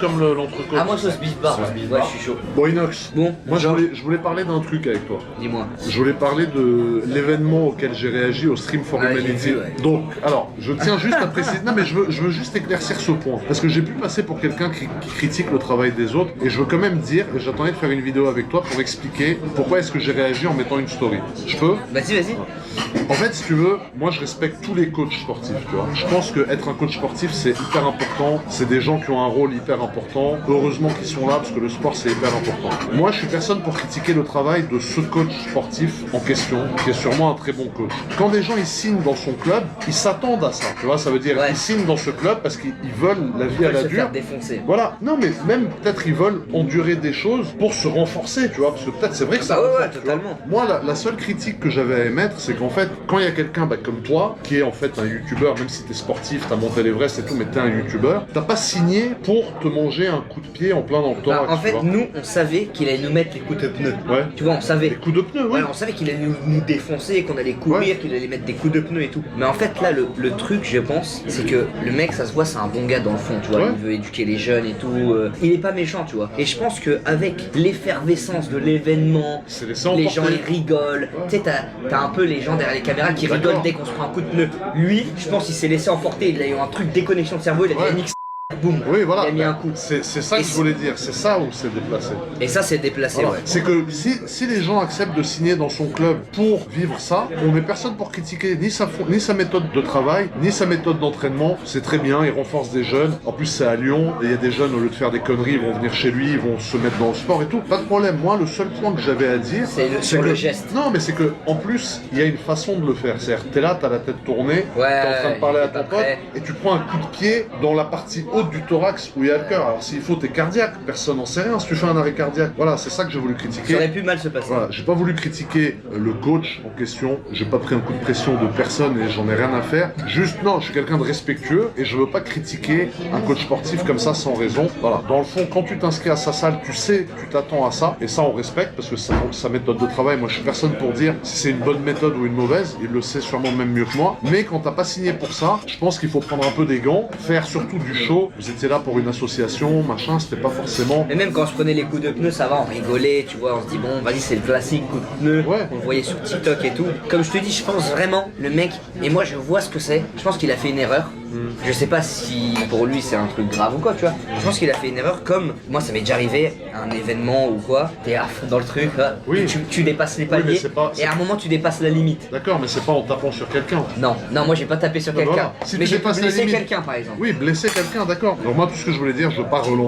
Comme l'entrecôte. Ah, moi sauce beef bar. Ouais, je suis chaud. Bon, Inox, Bon, moi genre... je voulais parler d'un truc avec toi. Dis-moi. Je voulais parler de l'événement auquel j'ai réagi au Stream for Ouais, Humanity. j'ai vu, ouais. Donc, alors, je tiens juste à préciser. Non, mais je veux juste éclaircir ce point. Parce que j'ai pu passer pour quelqu'un qui critique le travail des autres. Et je veux quand même dire, et j'attendais de faire une vidéo avec toi pour expliquer pourquoi est-ce que j'ai réagi en mettant une story. Je peux? Vas-y, vas-y. En fait, si tu veux, moi je respecte tous les coachs sportifs, tu vois. Je pense qu'être un coach sportif, c'est hyper important. C'est des gens qui ont un rôle hyper important. Heureusement qu'ils sont là, parce que le sport, c'est hyper important. Moi, je suis personne pour critiquer le travail de ce coach sportif en question, qui est sûrement un très bon coach. Quand des gens, ils signent dans son club, ils s'attendent à ça, tu vois. Ça veut dire, Ouais. ils signent dans ce club parce qu'ils veulent la vie à la se dure. faire défoncer. Voilà. Non, mais même, peut-être, ils veulent endurer des choses pour se renforcer, tu vois. Parce que peut-être, c'est vrai que ça Bah ouais, renforce, ouais, tu vois. totalement. Moi, la seule critique que j'avais à émettre, c'est qu'en fait, quand il y a quelqu'un comme toi, qui est en fait un youtubeur, même si t'es sportif, t'as monté l'Everest et tout, mais t'es un youtubeur, t'as pas signé pour te manger un coup de pied en plein dans le thorax. Bah, en fait, tu vois. nous, on savait qu'il allait nous mettre les coups de pneus. Ouais. Tu vois, on savait. Des coups de pneu, oui. Ouais, on savait qu'il allait nous défoncer, qu'on allait courir, Ouais. qu'il allait mettre des coups de pneus et tout. Mais en fait, là, le truc, je pense, c'est que le mec, ça se voit, c'est un bon gars dans le fond, tu vois. Ouais. Il veut éduquer les jeunes et tout. Il est pas méchant, tu vois. Et je pense qu'avec l'effervescence de l'événement, C'est laissé les emporter. gens ils rigolent. Tu sais, t'as un peu les gens derrière les caméras qui D'accord. rigolent dès qu'on se prend un coup de pneu. Lui, je pense qu'il s'est laissé emporter. Il a eu un truc déconnexion de cerveau, il a Ouais. dit NX, boum. Oui, voilà. Il a mis un coup. C'est ça Et que je voulais dire. C'est ça où c'est déplacé. Et ça, c'est déplacé, Voilà. ouais. C'est que si les gens acceptent de signer dans son club pour vivre ça, on n'est personne pour critiquer ni sa méthode de travail, ni sa méthode d'entraînement. C'est très bien, il renforce des jeunes. En plus, c'est à Lyon, et il y a des jeunes, au lieu de faire des conneries, ils vont venir chez lui, ils vont se mettre dans le sport et tout. Pas de problème. Moi, le seul point que j'avais à dire, C'est sur que- le geste. Non, mais c'est que en plus, il y a une façon de le faire. C'est-à-dire, t'es là, t'as la tête tournée, t'es en train de parler à il est ton pas pote, prêt. et tu prends un coup de pied dans la partie haute du thorax où il y a le cœur. Alors, s'il faut, t'es cardiaque. Personne n'en sait rien si tu fais un arrêt cardiaque. Voilà, c'est ça que j'ai voulu critiquer. Ça aurait pu mal se passer. Voilà, j'ai pas voulu critiquer le coach en question, j'ai pas pris un coup de pression de personne et j'en ai rien à faire. Juste, non, je suis quelqu'un de respectueux et je veux pas critiquer un coach sportif comme ça sans raison. Voilà, dans le fond, quand tu t'inscris à sa salle, tu sais que tu t'attends à ça et ça on respecte parce que c'est sa méthode de travail. Moi, je suis personne pour dire si c'est une bonne méthode ou une mauvaise, il le sait sûrement même mieux que moi. Mais quand t'as pas signé pour ça, je pense qu'il faut prendre un peu des gants, faire surtout du show. Vous étiez là pour une association, machin, c'était pas forcément... Et même quand on se prenait les coups de pneus, ça va, on rigolait, tu vois, on se dit bon, vas-y, c'est le classique coup de pneu, Ouais. on le voyait sur TikTok et tout. Comme je te dis, je pense vraiment, le mec, et moi je vois ce que c'est, je pense qu'il a fait une erreur. Je sais pas si pour lui c'est un truc grave ou quoi, tu vois. Je pense qu'il a fait une erreur comme, moi ça m'est déjà arrivé, un événement ou quoi, t'es à fond dans le truc, là, Oui. et tu dépasses les Oui, mais paliers, c'est pas- et à un moment tu dépasses la limite. D'accord, mais c'est pas en tapant sur quelqu'un. Non, moi j'ai pas tapé sur Ben quelqu'un, voilà. Si mais tu j'ai pu dépasses la blesser limite. quelqu'un par exemple. Oui, blesser quelqu'un, d'accord. Donc moi, tout ce que je voulais dire, je veux pas relancer